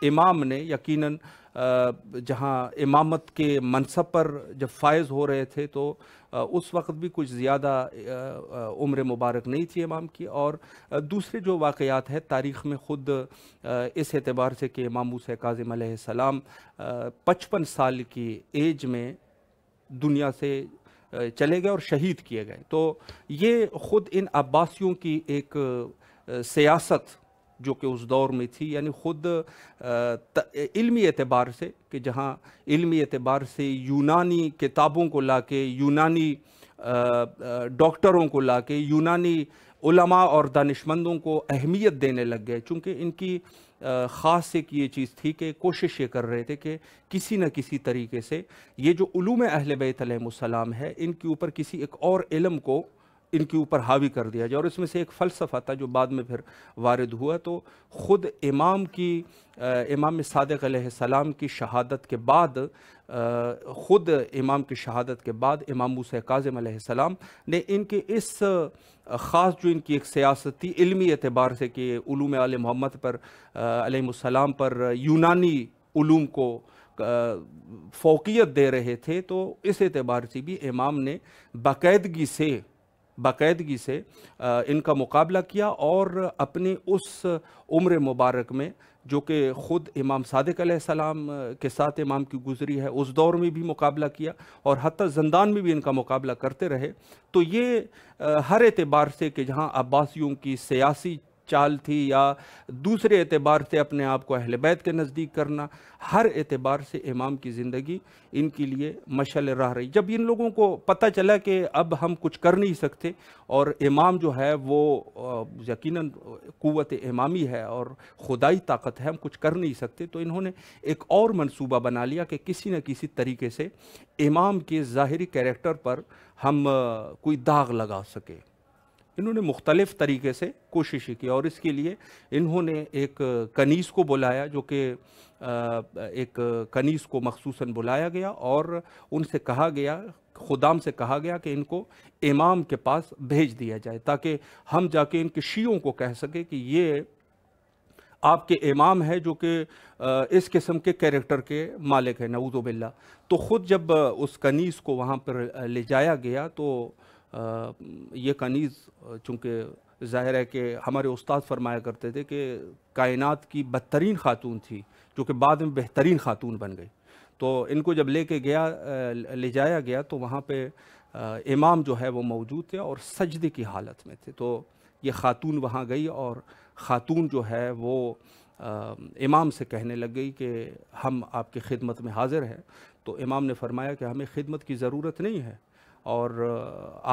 امام نے یقیناً جہاں امامت کے منصب پر جب فائز ہو رہے تھے تو اس وقت بھی کچھ زیادہ عمر مبارک نہیں تھی امام کی، اور دوسرے جو واقعات ہے تاریخ میں خود اس اعتبار سے کہ امام موسیٰ کاظم علیہ السلام 55 سال کی ایج میں دنیا سے چلے گئے اور شہید کیے گئے۔ تو یہ خود ان عباسیوں کی ایک سیاست جو کہ اس دور میں تھی، یعنی خود علمی اعتبار سے کہ جہاں علمی اعتبار سے یونانی کتابوں کو لا کے، یونانی ڈاکٹروں کو لا کے، یونانی علماء اور دانشمندوں کو اہمیت دینے لگ گئے، چونکہ ان کی خاص ایک یہ چیز تھی کہ کوشش یہ کر رہے تھے کہ کسی نہ کسی طریقے سے یہ جو علوم اہل بیت علیہ السلام ہے ان کے اوپر کسی ایک اور علم کو ان کے اوپر حاوی کر دیا جائے، اور اس میں سے ایک فلسفہ تھا جو بعد میں پھر وارد ہوا۔ تو خود امام صادق علیہ السلام کی شہادت کے بعد امام موسیٰ کاظم علیہ السلام نے ان کے اس خاص جو ان کی ایک سیاست تھی علمی اعتبار سے کہ علوم آل محمد پر علیہ السلام پر یونانی علوم کو فوقیت دے رہے تھے، تو اس اعتبار سے بھی امام نے باقاعدگی سے ان کا مقابلہ کیا، اور اپنی اس عمر مبارک میں جو کہ خود امام صادق علیہ السلام کے ساتھ امام کی گزری ہے اس دور میں بھی مقابلہ کیا، اور حتیٰ زندان میں بھی ان کا مقابلہ کرتے رہے۔ تو یہ ہر اعتبار سے کہ جہاں عباسیوں کی سیاسی چال تھی یا دوسرے اعتبار سے اپنے آپ کو اہل بیت کے نزدیک کرنا، ہر اعتبار سے امام کی زندگی ان کے لیے مشعل راہ رہی۔ جب ان لوگوں کو پتہ چلا کہ اب ہم کچھ کر نہیں سکتے، اور امام جو ہے وہ یقیناً قوت امامی ہے اور خدائی طاقت ہے، ہم کچھ کر نہیں سکتے، تو انہوں نے ایک اور منصوبہ بنا لیا کہ کسی نہ کسی طریقے سے امام کے ظاہری کیریکٹر پر ہم کوئی داغ لگا سکے۔ انہوں نے مختلف طریقے سے کوشش کی، اور اس کے لیے انہوں نے ایک کنیز کو بلایا، جو کہ ایک کنیز کو مخصوصاً بلایا گیا، اور ان سے کہا گیا، خدام سے کہا گیا کہ ان کو امام کے پاس بھیج دیا جائے، تاکہ ہم جا کے ان کے شیعوں کو کہہ سکیں کہ یہ آپ کے امام ہے جو کہ اس قسم کے کیریکٹر کے مالک ہے، نعوذ باللہ. تو خود جب اس کنیز کو وہاں پر لے جایا گیا تو یہ کنیز چونکہ ظاہر ہے کہ ہمارے استاد فرمایا کرتے تھے کہ کائنات کی بدترین خاتون تھی جو کہ بعد میں بہترین خاتون بن گئی. تو ان کو جب لے جایا گیا تو وہاں پہ امام جو ہے وہ موجود تھے اور سجدے کی حالت میں تھے. تو یہ خاتون وہاں گئی اور خاتون جو ہے وہ امام سے کہنے لگ گئی کہ ہم آپ کی خدمت میں حاضر ہیں. تو امام نے فرمایا کہ ہمیں خدمت کی ضرورت نہیں ہے اور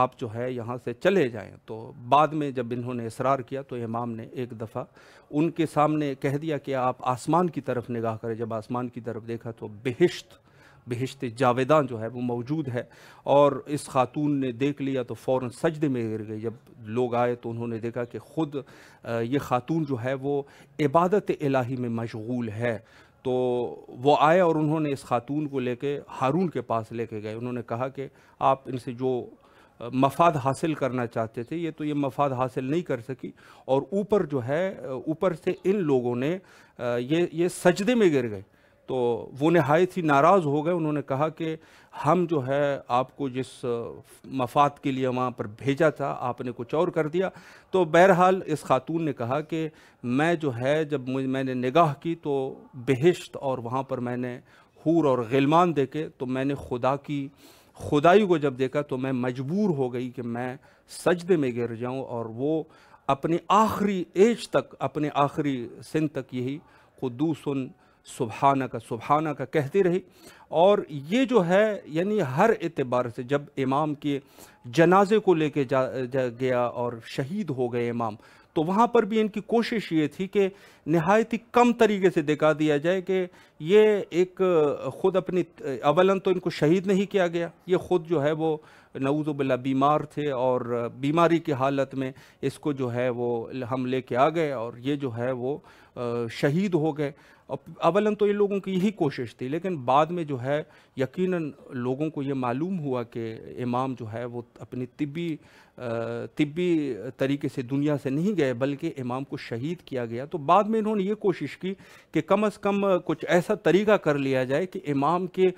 آپ جو ہے یہاں سے چلے جائیں. تو بعد میں جب انہوں نے اصرار کیا تو امام نے ایک دفعہ ان کے سامنے کہہ دیا کہ آپ آسمان کی طرف نگاہ کریں. جب آسمان کی طرف دیکھا تو بہشت جاویداں جو ہے وہ موجود ہے اور اس خاتون نے دیکھ لیا تو فوراً سجدے میں گر گئی. جب لوگ آئے تو انہوں نے دیکھا کہ خود یہ خاتون جو ہے وہ عبادت الہی میں مشغول ہے. تو وہ آئے اور انہوں نے اس خاتون کو لے کے ہارون کے پاس لے کے گئے. انہوں نے کہا کہ آپ ان سے جو مفاد حاصل کرنا چاہتے تھے یہ مفاد حاصل نہیں کر سکی اور اوپر سے ان لوگوں نے یہ سجدے میں گر گئے. تو وہ نہایت ہی ناراض ہو گئے. انہوں نے کہا کہ ہم جو ہے آپ کو جس مفاد کے لیے وہاں پر بھیجا تھا آپ نے کچھ اور کر دیا. تو بہرحال اس خاتون نے کہا کہ میں جو ہے جب میں نے نگاہ کی تو بہشت اور وہاں پر میں نے حور اور غلمان دیکھے تو میں نے خدائی کو جب دیکھا تو میں مجبور ہو گئی کہ میں سجدے میں گر جاؤں اور وہ اپنے آخری ایج تک اپنے آخری سن تک یہی قدوس سبحانہ کا کہتی رہی. اور یہ جو ہے یعنی ہر اعتبار سے جب امام کے جنازے کو لے کے گیا اور شہید ہو گئے امام تو وہاں پر بھی ان کی کوشش یہ تھی کہ نہایت ہی کم طریقے سے دکھا دیا جائے کہ یہ ایک خود اپنی اولاً تو ان کو شہید نہیں کیا گیا. یہ خود جو ہے وہ نعوذ باللہ بیمار تھے اور بیماری کی حالت میں اس کو جو ہے وہ ہم لے کے آ گئے اور یہ جو ہے وہ شہید ہو گئے. اولاً تو ان لوگوں کی یہی کوشش تھی لیکن بعد میں جو ہے یقیناً لوگوں کو یہ معلوم ہوا کہ امام جو ہے وہ اپنی طبی طریقے سے دنیا سے نہیں گئے بلکہ امام کو شہید کیا گیا. تو بعد میں انہوں نے یہ کوشش کی کہ کم از کم کچھ ایسا طریقہ کر لیا جائے کہ امام کے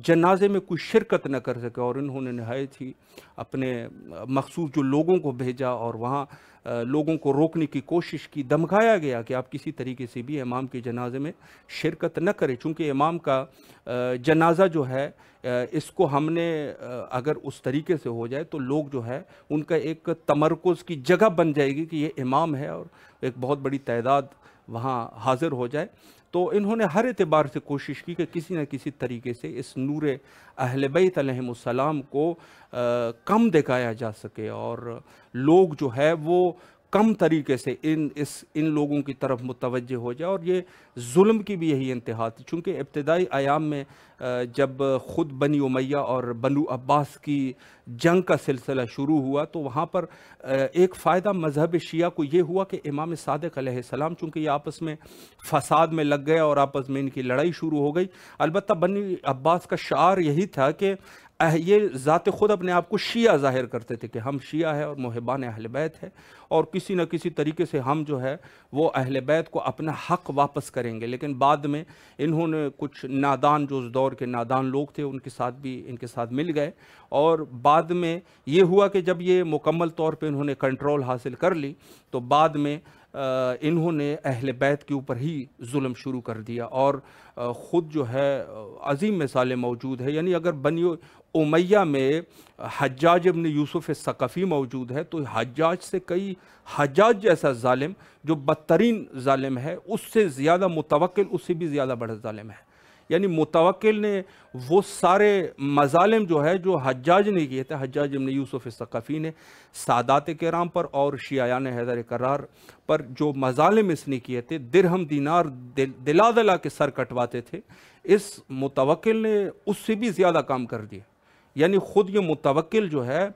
جنازے میں کوئی شرکت نہ کر سکے اور انہوں نے نہایت ہی اپنے مخصوص جو لوگوں کو بھیجا اور وہاں لوگوں کو روکنے کی کوشش کی. دھمکایا گیا کہ آپ کسی طریقے سے بھی امام کے جنازے میں شرکت نہ کریں چونکہ امام کا جنازہ جو ہے اس کو ہم نے اگر اس طریقے سے ہو جائے تو لوگ جو ہے ان کا ایک تمرکز کی جگہ بن جائے گی کہ یہ امام ہے اور ایک بہت بڑی تعداد وہاں حاضر ہو جائے. تو انہوں نے ہر اعتبار سے کوشش کی کہ کسی نہ کسی طریقے سے اس نور اہل بیت علیہم السلام کو کم دکھایا جا سکے اور لوگ جو ہے وہ کم طریقے سے ان لوگوں کی طرف متوجہ ہو جائے. اور یہ ظلم کی بھی یہی انتہا تھی چونکہ ابتدائی ایام میں جب خود بنی امیہ اور بنو عباس کی جنگ کا سلسلہ شروع ہوا تو وہاں پر ایک فائدہ مذہب شیعہ کو یہ ہوا کہ امام صادق علیہ السلام چونکہ یہ آپس میں فساد میں لگ گئے اور آپس میں ان کی لڑائی شروع ہو گئی. البتہ بنی عباس کا شعار یہی تھا کہ یہ ذات خود اپنے آپ کو شیعہ ظاہر کرتے تھے کہ ہم شیعہ ہیں اور محبان اہل بیت ہیں اور کسی نہ کسی طریقے سے ہم جو ہے وہ اہل بیت کو اپنا حق واپس کریں گے. لیکن بعد میں انہوں نے کچھ نادان جو اس دور کے نادان لوگ تھے ان کے ساتھ مل گئے اور بعد میں یہ ہوا کہ جب یہ مکمل طور پہ انہوں نے کنٹرول حاصل کر لی تو بعد میں انہوں نے اہل بیت کے اوپر ہی ظلم شروع کر دیا اور خود جو ہے عظیم مثالیں موجود ہے. یعنی اگر بنی امیہ میں حجاج ابن یوسف ثقفی موجود ہے تو حجاج جیسا ظالم جو بدترین ظالم ہے اس سے زیادہ متوکل اس سے بھی زیادہ بڑا ظالم ہے. یعنی متوکل نے وہ سارے مظالم جو ہے جو حجاج نے کیے تھے حجاج ابن یوسف ثقفی نے سادات کرام پر اور شیعیان حیدر کرار پر جو مظالم اس نے کیے تھے درہم دینار دلا کے سر کٹواتے تھے اس متوکل نے اس سے بھی زیادہ کام کر دیا. یعنی خود یہ متوکل جو ہے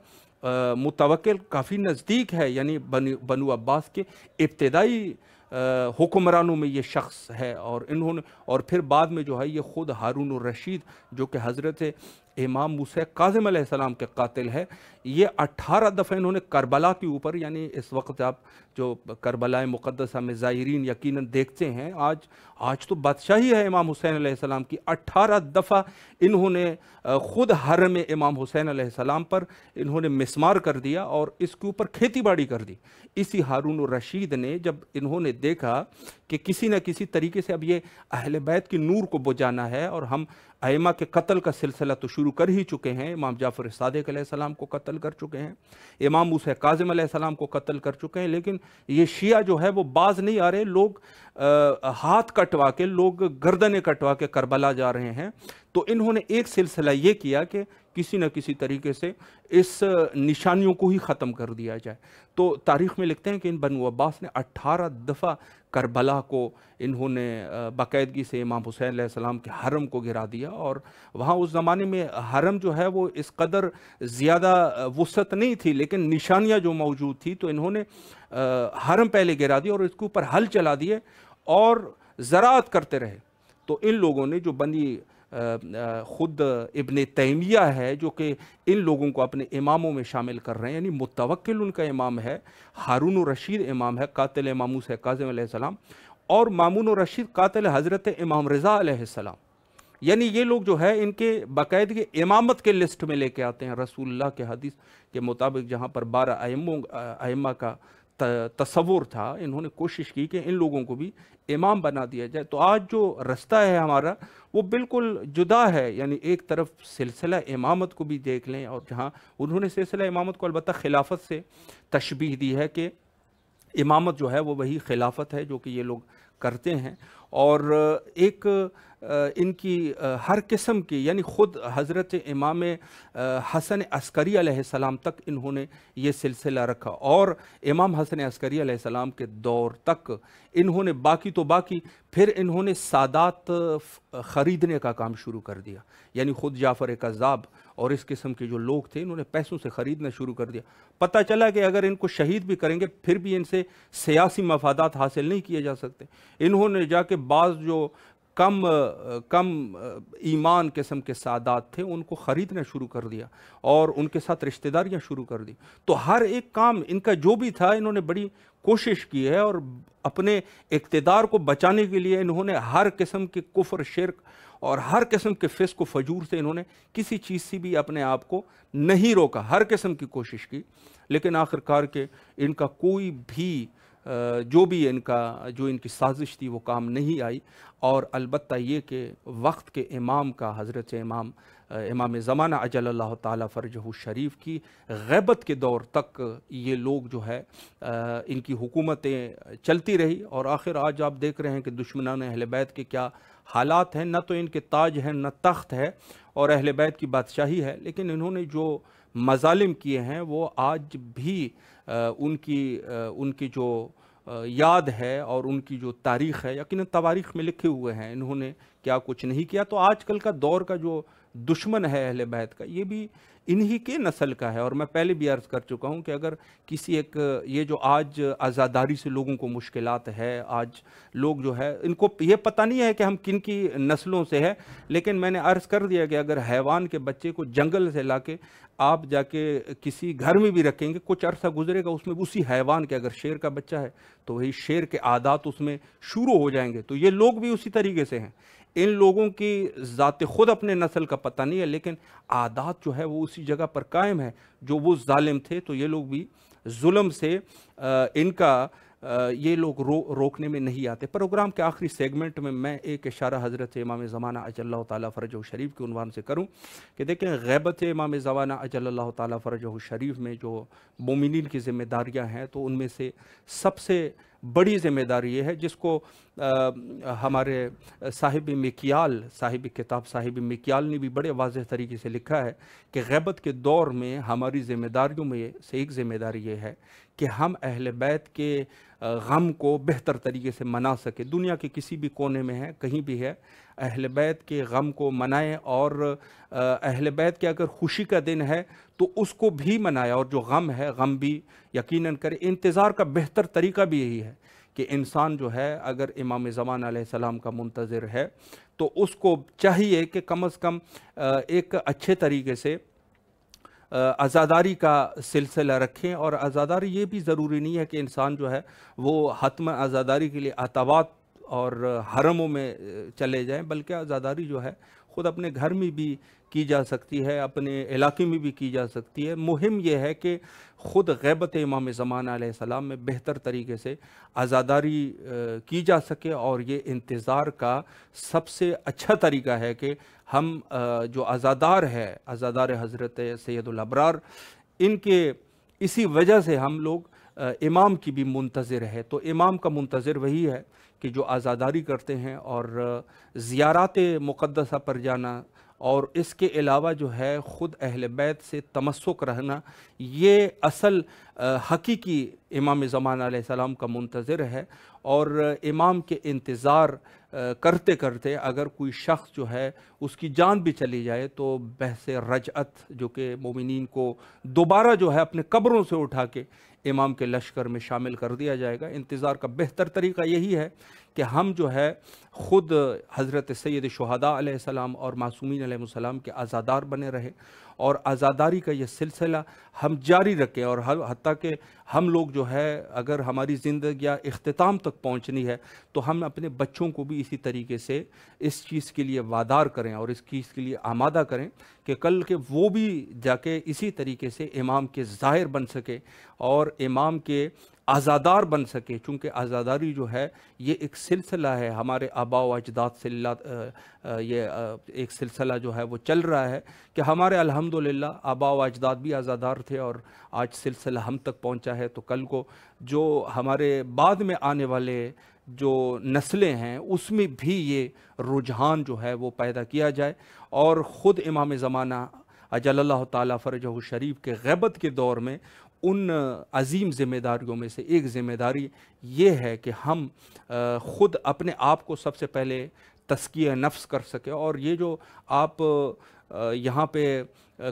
متوکل کافی نزدیک ہے یعنی بنو عباس کے ابتدائی حکمرانوں میں یہ شخص ہے اور انہوں نے اور پھر بعد میں جو ہے یہ خود ہارون الرشید جو کہ حضرت امام موسیٰ کاظم علیہ السلام کے قاتل ہے۔ یہ 18 دفعہ انہوں نے کربلا کے اوپر، یعنی اس وقت آپ جو کربلا مقدسہ میں زائرین یقیناً دیکھتے ہیں، آج تو بادشاہی ہے امام حسین علیہ السلام کی، 18 دفعہ انہوں نے خود حرم امام حسین علیہ السلام پر انہوں نے مسمار کر دیا اور اس کے اوپر کھیتی باڑی کر دی۔ اسی ہارون الرشید نے جب انہوں نے دیکھا کہ کسی نہ کسی طریقے سے اب یہ اہل بیت کی نور کو بجھانا ہے، اور ہم ائمہ کے قتل کا سلسلہ تو شروع کر ہی چکے ہیں، امام جعفر صادق علیہ السلام کو قتل کر چکے ہیں، امام موسیٰ کاظم علیہ السلام کو قتل کر چکے ہیں، لیکن یہ شیعہ جو ہے وہ باز نہیں آ رہے، لوگ ہاتھ کٹوا کے، لوگ گردنیں کٹوا کے کربلا جا رہے ہیں۔ تو انہوں نے ایک سلسلہ یہ کیا کہ کسی نہ کسی طریقے سے اس نشانیوں کو ہی ختم کر دیا جائے۔ تو تاریخ میں لکھتے ہیں کہ ان بنو عباس نے 18 دفعہ کربلا کو انہوں نے باقاعدگی سے امام حسین علیہ السلام کے حرم کو گرا دیا، اور وہاں اس زمانے میں حرم جو ہے وہ اس قدر زیادہ وسعت نہیں تھی، لیکن نشانیاں جو موجود تھی، تو انہوں نے حرم پہلے گرا دیا اور اس کے اوپر حل چلا دیے اور زراعت کرتے رہے۔ تو ان لوگوں نے جو بنی خود ابن تیمیہ ہے جو کہ ان لوگوں کو اپنے اماموں میں شامل کر رہے ہیں، یعنی متوکل ان کا امام ہے، ہارون الرشید امام ہے قاتل امام موسیٰ کاظم علیہ السلام، اور مامون الرشید قاتل حضرت امام رضا علیہ السلام، یعنی یہ لوگ جو ہے ان کے باقاعدگی امامت کے لسٹ میں لے کے آتے ہیں۔ رسول اللہ کے حدیث کے مطابق جہاں پر 12 ائمہ کا تصور تھا، انہوں نے کوشش کی کہ ان لوگوں کو بھی امام بنا دیا جائے۔ تو آج جو رستہ ہے ہمارا وہ بالکل جدا ہے، یعنی ایک طرف سلسلہ امامت کو بھی دیکھ لیں، اور جہاں انہوں نے سلسلہ امامت کو البتہ خلافت سے تشبیہ دی ہے کہ امامت جو ہے وہ وہی خلافت ہے جو کہ یہ لوگ کرتے ہیں، اور ایک ان کی ہر قسم کی، یعنی خود حضرت امام حسن عسکری علیہ السلام تک انہوں نے یہ سلسلہ رکھا، اور امام حسن عسکری علیہ السلام کے دور تک انہوں نے باقی تو باقی، پھر انہوں نے سادات خریدنے کا کام شروع کر دیا، یعنی خود جعفر کذاب اور اس قسم کے جو لوگ تھے انہوں نے پیسوں سے خریدنا شروع کر دیا۔ پتہ چلا کہ اگر ان کو شہید بھی کریں گے پھر بھی ان سے سیاسی مفادات حاصل نہیں کیے جا سکتے۔ انہوں نے جا کے بعض جو کم ایمان قسم کے سادات تھے ان کو خریدنا شروع کر دیا اور ان کے ساتھ رشتہ داریاں شروع کر دی۔ تو ہر ایک کام ان کا جو بھی تھا انہوں نے بڑی کوشش کی ہے، اور اپنے اقتدار کو بچانے کے لیے انہوں نے ہر قسم کے کفر، شرک اور ہر قسم کے فسق و فجور سے انہوں نے کسی چیز سے بھی اپنے آپ کو نہیں روکا، ہر قسم کی کوشش کی، لیکن آخرکار کے ان کا کوئی بھی جو ان کی سازش تھی وہ کام نہیں آئی۔ اور البتہ یہ کہ وقت کے امام کا، حضرت امام زمانہ اجل اللہ تعالیٰ فرجہ الشریف کی غیبت کے دور تک یہ لوگ جو ہے ان کی حکومتیں چلتی رہی، اور آخر آج آپ دیکھ رہے ہیں کہ دشمنان اہل بیت کے کیا حالات ہیں، نہ تو ان کے تاج ہیں نہ تخت ہے اور اہل بیت کی بادشاہی ہے، لیکن انہوں نے جو مظالم کیے ہیں وہ آج بھی ان کی جو یاد ہے اور ان کی جو تاریخ ہے، یقیناً تواریخ میں لکھے ہوئے ہیں انہوں نے کیا کچھ نہیں کیا۔ تو آج کل کا دور کا جو دشمن ہے اہل بیت کا، یہ بھی انہی کے نسل کا ہے، اور میں پہلے بھی عرض کر چکا ہوں کہ اگر کسی ایک یہ جو آج عزاداری سے لوگوں کو مشکلات ہے، آج لوگ جو ہے ان کو یہ پتہ نہیں ہے کہ ہم کن کی نسلوں سے ہے، لیکن میں نے عرض کر دیا کہ اگر حیوان کے بچے کو جنگل سے لا کے آپ جا کے کسی گھر میں بھی رکھیں گے، کچھ عرصہ گزرے گا، اس میں اسی حیوان کے، اگر شیر کا بچہ ہے تو وہی شیر کے عادات اس میں شروع ہو جائیں گے۔ تو یہ لوگ بھی اسی طریقے سے ہیں، ان لوگوں کی ذات خود اپنے نسل کا پتہ نہیں ہے، لیکن عادات جو ہے وہ اسی جگہ پر قائم ہے جو وہ ظالم تھے۔ تو یہ لوگ بھی ظلم سے ان کا یہ لوگ روکنے میں نہیں آتے۔ پروگرام کے آخری سیگمنٹ میں میں ایک اشارہ حضرت امام زمانہ اجل اللہ تعالیٰ فرجہ الشریف کے عنوان سے کروں کہ دیکھیں غیبت امام زمانہ اجل اللہ تعالیٰ فرجہ الشریف میں جو مومنین کی ذمہ داریاں ہیں، تو ان میں سے سب سے بڑی ذمہ داری یہ ہے جس کو ہمارے صاحب کتاب صاحب مکیال نے بھی بڑے واضح طریقے سے لکھا ہے کہ غیبت کے دور میں ہماری ذمہ داریوں میں سے ایک ذمہ داری یہ ہے کہ ہم اہل بیت کے غم کو بہتر طریقے سے منا سکے، دنیا کے کسی بھی کونے میں ہے، کہیں بھی ہے، اہل بیت کے غم کو منائیں، اور اہل بیت کے اگر خوشی کا دن ہے تو اس کو بھی منائیں، اور جو غم ہے غم بھی یقیناً کرے۔ انتظار کا بہتر طریقہ بھی یہی ہے کہ انسان جو ہے اگر امام زمان علیہ السلام کا منتظر ہے تو اس کو چاہیے کہ کم از کم ایک اچھے طریقے سے عزاداری کا سلسلہ رکھیں. اور عزاداری یہ بھی ضروری نہیں ہے کہ انسان جو ہے وہ حتما عزاداری کے لیے عتبات اور حرموں میں چلے جائیں، بلکہ عزاداری جو ہے خود اپنے گھر میں بھی کی جا سکتی ہے، اپنے علاقے میں بھی کی جا سکتی ہے. مہم یہ ہے کہ خود غیبت امام زمانہ علیہ السلام میں بہتر طریقے سے عزاداری کی جا سکے. اور یہ انتظار کا سب سے اچھا طریقہ ہے کہ ہم جو عزادار ہے، عزادار حضرت سید الابرار، ان کے اسی وجہ سے ہم لوگ امام کی بھی منتظر ہے. تو امام کا منتظر وہی ہے کہ جو عزاداری کرتے ہیں اور زیارات مقدسہ پر جانا، اور اس کے علاوہ جو ہے خود اہل بیت سے تمسک رہنا، یہ اصل حقیقی امام زمانہ علیہ السلام کا منتظر ہے. اور امام کے انتظار کرتے کرتے اگر کوئی شخص جو ہے اس کی جان بھی چلی جائے تو بحث رجعت، جو کہ مومنین کو دوبارہ جو ہے اپنے قبروں سے اٹھا کے امام کے لشکر میں شامل کر دیا جائے گا. انتظار کا بہتر طریقہ یہی ہے کہ ہم جو ہے خود حضرت سید شہداء علیہ السلام اور معصومین علیہ السلام کے عزادار بنے رہے، اور عزاداری کا یہ سلسلہ ہم جاری رکھیں. اور حتیٰ کہ ہم لوگ جو ہے اگر ہماری زندگیاں اختتام تک پہنچنی ہے تو ہم اپنے بچوں کو بھی اسی طریقے سے اس چیز کے لیے وادار کریں اور اس چیز کے لیے آمادہ کریں کہ کل کے وہ بھی جا کے اسی طریقے سے امام کے ظاہر بن سکے اور امام کے عزادار بن سکے. چونکہ عزاداری جو ہے یہ ایک سلسلہ ہے، ہمارے آباء و اجداد سے یہ ایک سلسلہ جو ہے وہ چل رہا ہے کہ ہمارے الحمدللہ آباء و اجداد بھی عزادار تھے اور آج سلسلہ ہم تک پہنچا ہے. تو کل کو جو ہمارے بعد میں آنے والے جو نسلیں ہیں اس میں بھی یہ رجحان جو ہے وہ پیدا کیا جائے. اور خود امام زمانہ اجل اللہ تعالیٰ فرجہ شریف کے غیبت کے دور میں ان عظیم ذمہ داریوں میں سے ایک ذمہ داری یہ ہے کہ ہم خود اپنے آپ کو سب سے پہلے تزکیہ نفس کر سکے. اور یہ جو آپ یہاں پہ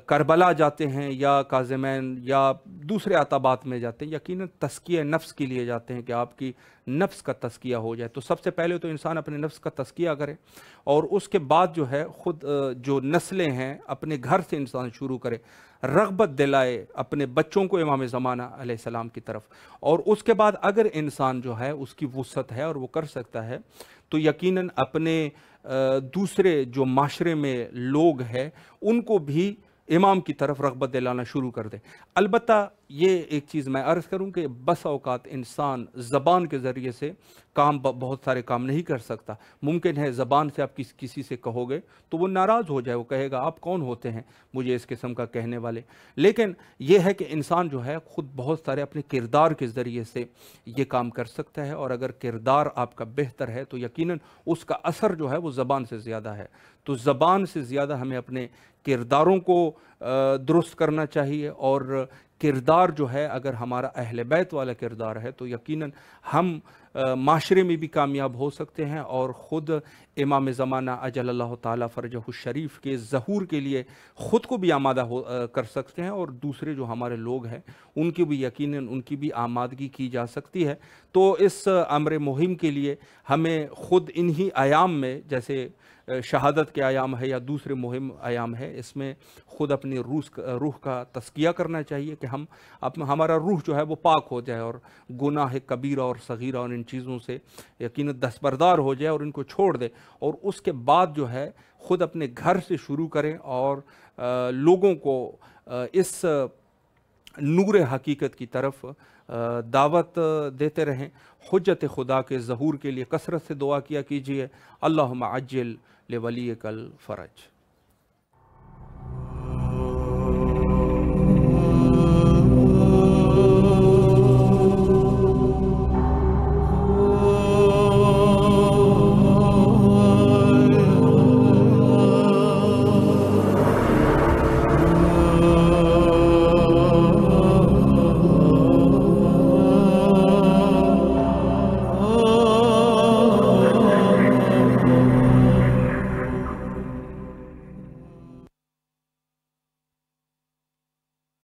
کربلا جاتے ہیں یا کاظمین یا دوسرے عتبات میں جاتے ہیں، یقیناً تزکیہ نفس کے لیے جاتے ہیں کہ آپ کی نفس کا تزکیہ ہو جائے. تو سب سے پہلے تو انسان اپنے نفس کا تزکیہ کرے اور اس کے بعد جو ہے خود جو نسلیں ہیں اپنے گھر سے انسان شروع کرے، رغبت دلائے اپنے بچوں کو امام زمانہ علیہ السلام کی طرف. اور اس کے بعد اگر انسان جو ہے اس کی وسعت ہے اور وہ کر سکتا ہے تو یقیناً اپنے دوسرے جو معاشرے میں لوگ ہیں ان کو بھی امام کی طرف رغبت دلانا شروع کر دے. البتہ یہ ایک چیز میں عرض کروں کہ بس اوقات انسان زبان کے ذریعے سے بہت سارے کام نہیں کر سکتا. ممکن ہے زبان سے آپ کسی سے کہو گے تو وہ ناراض ہو جائے، وہ کہے گا آپ کون ہوتے ہیں مجھے اس قسم کا کہنے والے. لیکن یہ ہے کہ انسان جو ہے خود بہت سارے اپنے کردار کے ذریعے سے یہ کام کر سکتا ہے. اور اگر کردار آپ کا بہتر ہے تو یقیناً اس کا اثر جو ہے وہ زبان سے زیادہ ہے. تو زبان سے زیادہ ہمیں اپنے کرداروں کو درست کرنا چاہیے. اور کردار جو ہے اگر ہمارا اہل بیت والا کردار ہے تو یقیناً ہم معاشرے میں بھی کامیاب ہو سکتے ہیں اور خود امام زمانہ اجل اللہ تعالیٰ فرجہ الشریف کے ظہور کے لیے خود کو بھی آمادہ کر سکتے ہیں اور دوسرے جو ہمارے لوگ ہیں ان کی بھی یقیناً ان کی بھی آمادگی کی جا سکتی ہے. تو اس امر مہم کے لیے ہمیں خود انہی ایام میں، جیسے شہادت کے ایام ہے یا دوسرے مہم ایام ہے، اس میں خود اپنی روح کا تزکیہ کرنا چاہیے کہ ہمارا روح جو ہے وہ پاک ہو جائے اور گناہ کبیرہ اور صغیرہ اور ان چیزوں سے یقیناً دستبردار ہو جائے اور ان کو چھوڑ دے. اور اس کے بعد جو ہے خود اپنے گھر سے شروع کریں اور لوگوں کو اس نور حقیقت کی طرف دعوت دیتے رہیں. حجت خدا کے ظہور کے لیے کثرت سے دعا کیا کیجیے. اللہم عجل لولیک الفرج.